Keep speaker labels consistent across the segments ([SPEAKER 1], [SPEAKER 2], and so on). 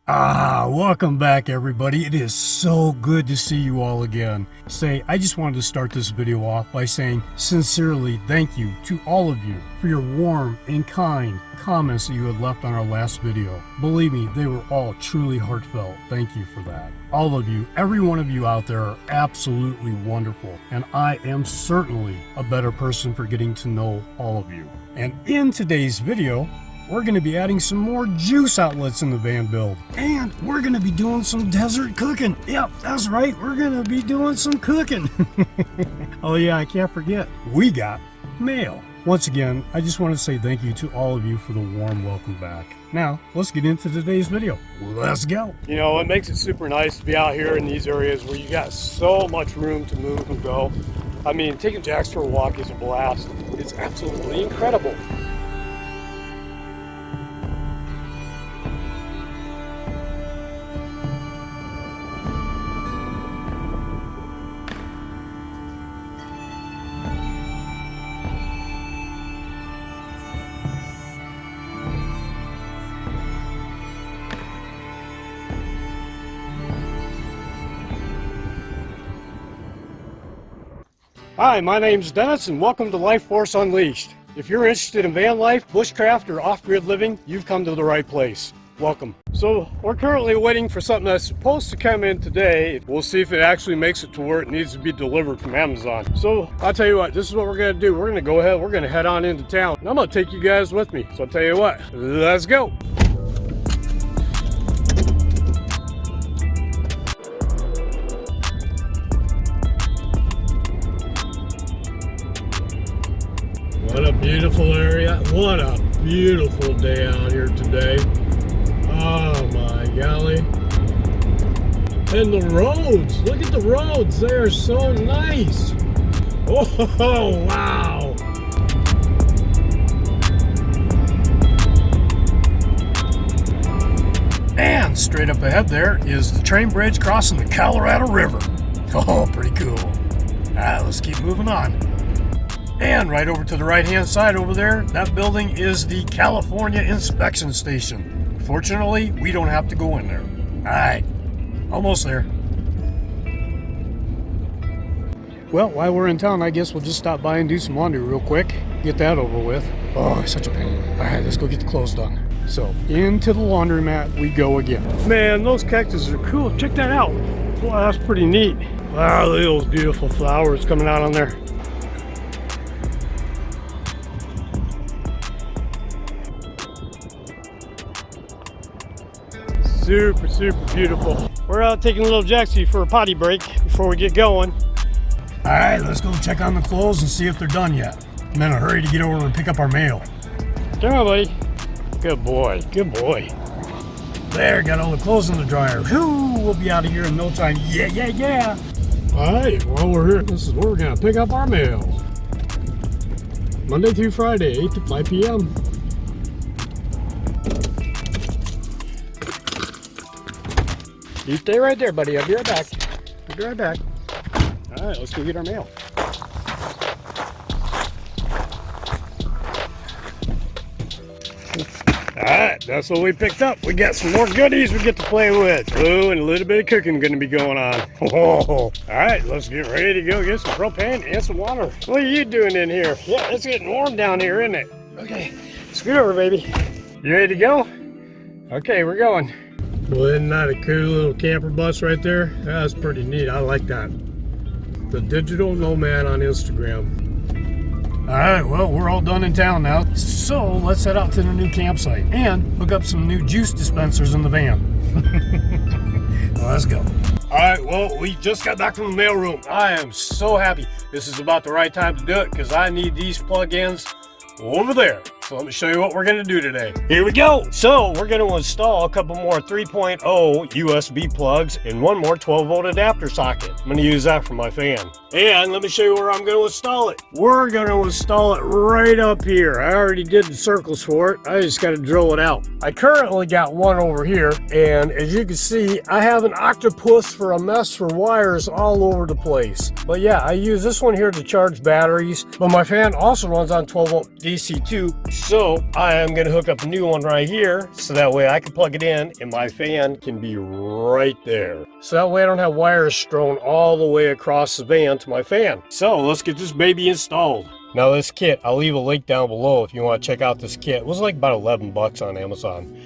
[SPEAKER 1] Welcome back everybody. It is so good to see you all again. I just wanted to start this video off by saying sincerely thank you to all of you for your warm and kind comments that you had left on our last video. Believe me, they were all truly heartfelt. Thank you for that. All of you, every one of you out there are absolutely wonderful, and I am certainly a better person for getting to know all of you. And in today's video, we're going to be adding some more juice outlets in the van build. And we're going to be doing some desert cooking. Yep, that's right. We're going to be doing some cooking. Oh yeah, I can't forget. We got mail. Once again, I just want to say thank you to all of you for the warm welcome back. Now, let's get into today's video. Let's go.
[SPEAKER 2] You know, it makes it super nice to be out here in these areas where you got so much room to move and go. I mean, taking Jax for a walk is a blast. It's absolutely incredible. Hi, my name's Dennis and welcome to LifeForce Unleashed. If you're interested in van life, bushcraft, or off-grid living, you've come to the right place. Welcome. So we're currently waiting for something that's supposed to come in today. We'll see if it actually makes it to where it needs to be delivered from Amazon. So I'll tell you what, this is what we're gonna do. We're gonna go ahead, we're gonna head on into town. And I'm gonna take you guys with me. So I'll tell you what, let's go. What a beautiful area. What a beautiful day out here today. Oh my golly. And the roads. Look at the roads. They are so nice. Oh, wow.
[SPEAKER 1] And straight up ahead there is the train bridge crossing the Colorado River. Oh, pretty cool. All right, let's keep moving on. And right over to the right-hand side over there, that building is the California Inspection Station. Fortunately, we don't have to go in there. All right, almost there. Well, while we're in town, I guess we'll just stop by and do some laundry real quick. Get that over with. Oh, it's such a pain. All right, let's go get the clothes done. So, into the laundromat we go again.
[SPEAKER 2] Man, those cactuses are cool. Check that out. Wow, that's pretty neat. Wow, look at those beautiful flowers coming out on there. Super, super beautiful. We're taking a little Jaxie for a potty break before we get going.
[SPEAKER 1] All right, let's go check on the clothes and see if they're done yet. I'm in a hurry to get over and pick up our mail.
[SPEAKER 2] Come on, buddy. Good boy, good boy.
[SPEAKER 1] There, got all the clothes in the dryer. Whew, we'll be out of here in no time. Yeah, yeah, yeah.
[SPEAKER 2] All right, while we're here, this is where we're gonna pick up our mail. Monday through Friday, 8 to 5 p.m. You stay right there, buddy. I'll be right back. I'll be right back. All right, let's go get our mail. All right, that's what we picked up. We got some more goodies we get to play with. Oh, and a little bit of cooking going to be going on. Oh, all right, let's get ready to go get some propane and some water. What are you doing in here? Yeah, it's getting warm down here, isn't it? Okay, scoot over, baby. You ready to go? Okay, we're going. Well, isn't that a cool little camper bus right there? That's pretty neat. I like that. The Digital Nomad on Instagram.
[SPEAKER 1] All right, well, we're all done in town now. So let's head out to the new campsite and hook up some new juice dispensers in the van. Well, let's go.
[SPEAKER 2] All right, well, we just got back from the mailroom. I am so happy. This is about the right time to do it because I need these plug-ins over there. So let me show you what we're gonna do today. Here we go. So we're gonna install a couple more 3.0 USB plugs and one more 12-volt adapter socket. I'm gonna use that for my fan. And let me show you where I'm gonna install it. We're gonna install it right up here. I already did the circles for it. I just gotta drill it out. I currently got one over here, and as you can see, I have an octopus for a mess for wires all over the place. But yeah, I use this one here to charge batteries, but my fan also runs on 12-volt DC too. So I am going to hook up a new one right here so that way I can plug it in and my fan can be right there. So that way I don't have wires strewn all the way across the van to my fan. So let's get this baby installed. Now this kit, I'll leave a link down below if you want to check out this kit. It was like about 11 bucks on Amazon.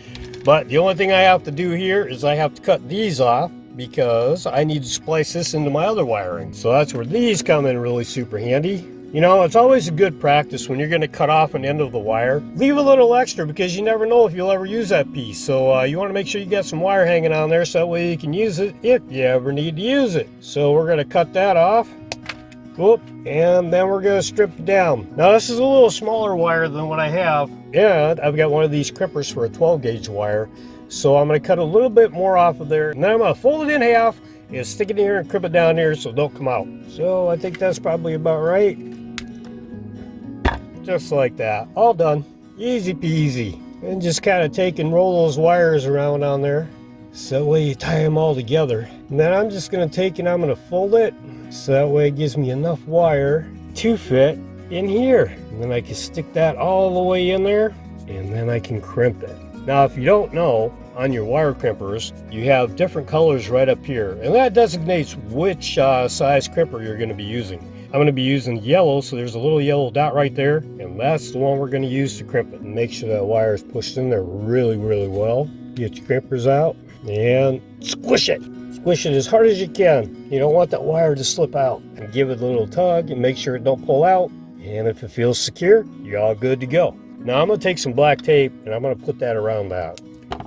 [SPEAKER 2] But the only thing I have to do here is I have to cut these off because I need to splice this into my other wiring. So that's where these come in really super handy. You know, it's always a good practice when you're going to cut off an end of the wire. Leave a little extra because you never know if you'll ever use that piece. So you want to make sure you got some wire hanging on there so that way you can use it if you ever need to use it. So we're going to cut that off. Whoop, and then we're going to strip it down. Now this is a little smaller wire than what I have. And I've got one of these crimpers for a 12 gauge wire. So I'm going to cut a little bit more off of there. And then I'm going to fold it in half and stick it in here and crimp it down here so it don't come out. So I think that's probably about right. Just like that, all done, easy peasy. And just kind of take and roll those wires around on there so that way you tie them all together. And then I'm just going to take and I'm going to fold it so that way it gives me enough wire to fit in here. And then I can stick that all the way in there and then I can crimp it. Now if you don't know, on your wire crimpers you have different colors right up here and that designates which size crimper you're going to be using. I'm going to be using yellow, so there's a little yellow dot right there, and that's the one we're going to use to crimp it. And make sure that wire is pushed in there really, really well. Get your crimpers out and squish it. Squish it as hard as you can. You don't want that wire to slip out. And give it a little tug and make sure it don't pull out. And if it feels secure, you're all good to go. Now I'm going to take some black tape and I'm going to put that around that.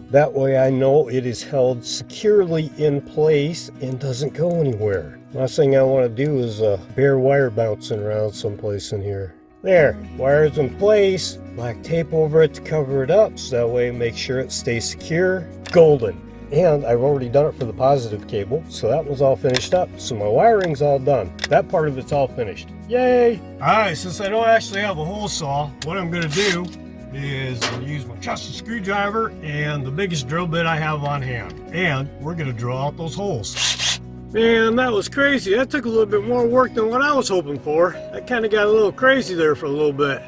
[SPEAKER 2] That way I know it is held securely in place and doesn't go anywhere. Last thing I want to do is bare wire bouncing around someplace in here. There, wire's in place, black tape over it to cover it up so that way make sure it stays secure. Golden. And I've already done it for the positive cable, so that was all finished up. So my wiring's all done. That part of it's all finished. Yay! Alright, since I don't actually have a hole saw, what I'm going to do is use my trusty screwdriver and the biggest drill bit I have on hand. And we're going to drill out those holes. Man, that was crazy. That took a little bit more work than what I was hoping for. I kind of got a little crazy there for a little bit.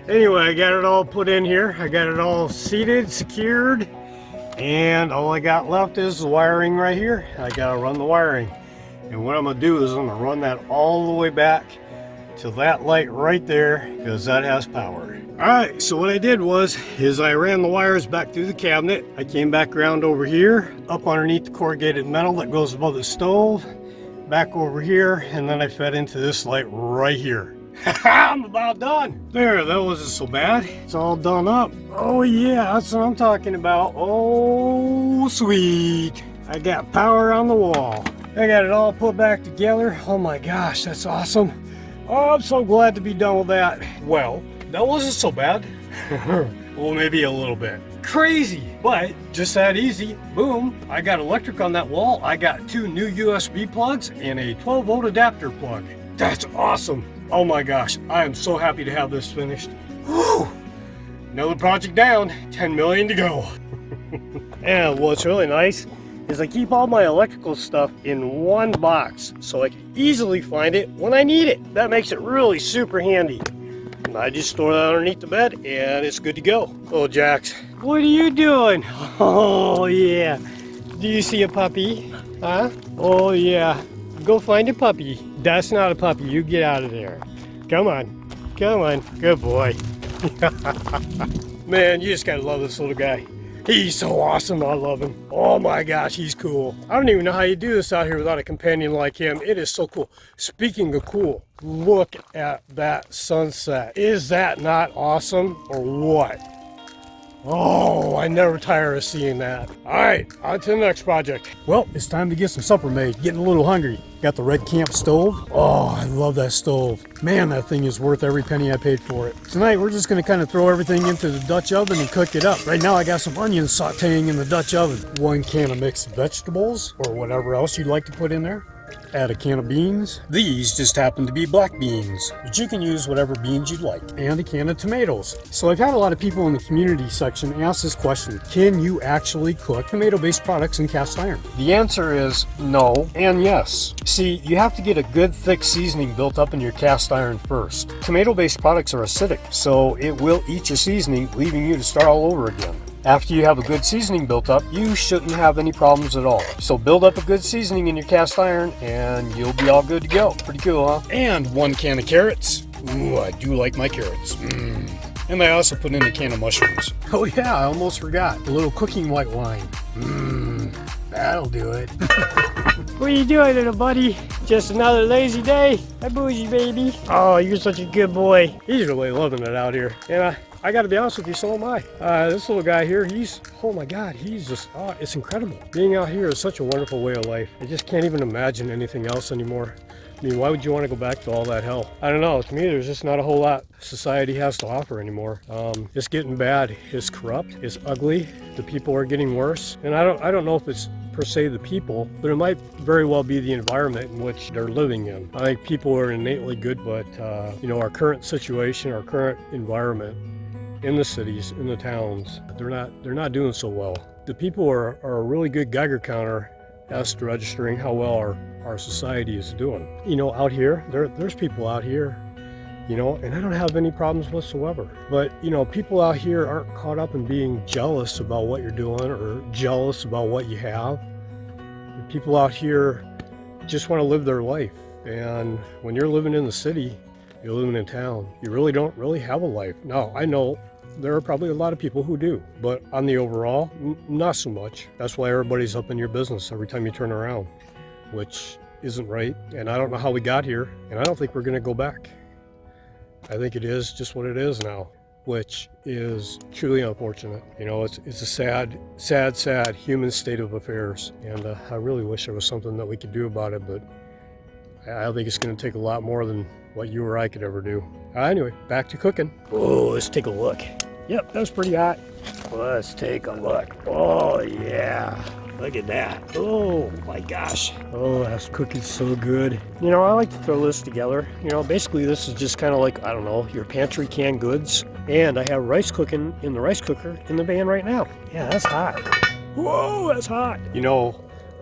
[SPEAKER 2] Anyway, I got it all put in here. I got it all seated, secured. And all I got left is the wiring right here. I got to run the wiring. And what I'm going to do is I'm going to run that all the way back to that light right there because that has power. Alright, so what I did was I ran the wires back through the cabinet. I came back around over here, up underneath the corrugated metal that goes above the stove, back over here, and then I fed into this light right here. I'm about done. There, that wasn't so bad. It's all done up. Oh yeah, that's what I'm talking about. Oh, sweet. I got power on the wall. I got it all put back together. Oh my gosh, that's awesome. Oh, I'm so glad to be done with that. Well, that wasn't so bad. Well, maybe a little bit. Crazy, but just that easy. Boom, I got electric on that wall. I got 2 new USB plugs and a 12-volt adapter plug. That's awesome. Oh my gosh, I am so happy to have this finished. Whew. Another project down, 10 million to go. And what's really nice is I keep all my electrical stuff in one box so I can easily find it when I need it. That makes it really super handy. And I just store that underneath the bed and it's good to go. Oh, Jax, what are you doing? Oh yeah, do you see a puppy? Huh? Oh yeah, go find a puppy. That's not a puppy, you get out of there. Come on, come on, good boy. Man, you just gotta love this little guy. He's so awesome, I love him. Oh my gosh, he's cool. I don't even know how you do this out here without a companion like him. It is so cool. Speaking of cool, look at that sunset. Is that not awesome or what? Oh, I never tire of seeing that. All right, on to the next project. Well, it's time to get some supper made. Getting a little hungry. Got the Red Camp stove. Oh, I love that stove. Man, that thing is worth every penny I paid for it. Tonight, we're just gonna kind of throw everything into the Dutch oven and cook it up. Right now, I got some onions sauteing in the Dutch oven. 1 can of mixed vegetables or whatever else you'd like to put in there.
[SPEAKER 1] Add a can of beans. These just happen to be black beans, but you can use whatever beans you'd like. And a can of tomatoes. So I've had a lot of people in the community section ask this question: can you actually cook tomato-based products in cast iron? The answer is no and yes. See, you have to get a good thick seasoning built up in your cast iron first. Tomato-based products are acidic, so it will eat your seasoning, leaving you to start all over again. After you have a good seasoning built up, you shouldn't have any problems at all. So build up a good seasoning in your cast iron and you'll be all good to go. Pretty cool, huh? And 1 can of carrots. Ooh, I do like my carrots. And I also put in a can of mushrooms. Oh yeah, I almost forgot. A little cooking white wine. That'll do it.
[SPEAKER 2] What are you doing, little buddy? Just another lazy day? Hi, Bougie baby. Oh, you're such a good boy. He's really loving it out here. And I gotta be honest with you, so am I. This little guy here, oh my God, he's just, it's incredible. Being out here is such a wonderful way of life. I just can't even imagine anything else anymore. I mean, why would you want to go back to all that hell? I don't know. To me, there's just not a whole lot society has to offer anymore. It's getting bad. It's corrupt. It's ugly. The people are getting worse. And I don't know if it's per se the people, but it might very well be the environment in which they're living in. I think people are innately good, but our current situation, our current environment in the cities, in the towns, they're not doing so well. The people are a really good Geiger counter as to registering how well our society is doing. Out here, there's people out here, and I don't have any problems whatsoever. But, people out here aren't caught up in being jealous about what you're doing or jealous about what you have. People out here just want to live their life. And when you're living in the city, you're living in town, you really don't have a life. Now, I know there are probably a lot of people who do, but on the overall, not so much. That's why everybody's up in your business every time you turn around, which isn't right. And I don't know how we got here, and I don't think we're going to go back. I think it is just what it is now, which is truly unfortunate. It's a sad human state of affairs, and I really wish there was something that we could do about it, but I think it's going to take a lot more than what you or I could ever do. Anyway, back to cooking. Oh, let's take a look. Yep, that's pretty hot. Let's take a look. Oh, yeah. Look at that. Oh, my gosh. Oh, that's cooking so good. I like to throw this together. Basically this is just kind of like, I don't know, your pantry canned goods. And I have rice cooking in the rice cooker in the van right now. Yeah, that's hot. Whoa, that's hot.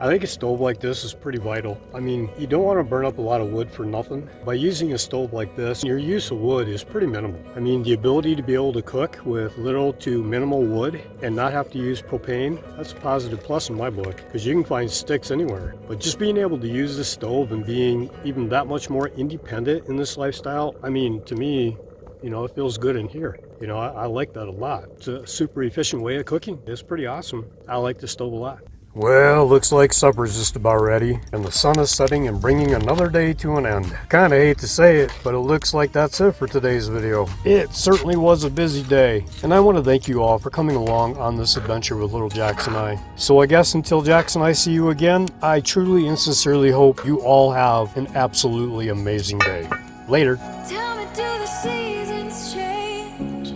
[SPEAKER 2] I think a stove like this is pretty vital. I mean, you don't want to burn up a lot of wood for nothing. By using a stove like this, your use of wood is pretty minimal. I mean, the ability to be able to cook with little to minimal wood and not have to use propane, that's a positive plus in my book, because you can find sticks anywhere. But just being able to use the stove and being even that much more independent in this lifestyle, I mean, to me, it feels good in here. I like that a lot. It's a super efficient way of cooking. It's pretty awesome. I like the stove a lot. Well, looks like supper's just about ready, and the sun is setting and bringing another day to an end. Kinda hate to say it, but it looks like that's it for today's video. It certainly was a busy day, and I want to thank you all for coming along on this adventure with little Jax and I. So I guess until Jax and I see you again, I truly and sincerely hope you all have an absolutely amazing day. Later.
[SPEAKER 3] Tell me, do the seasons change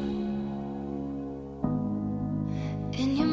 [SPEAKER 3] in your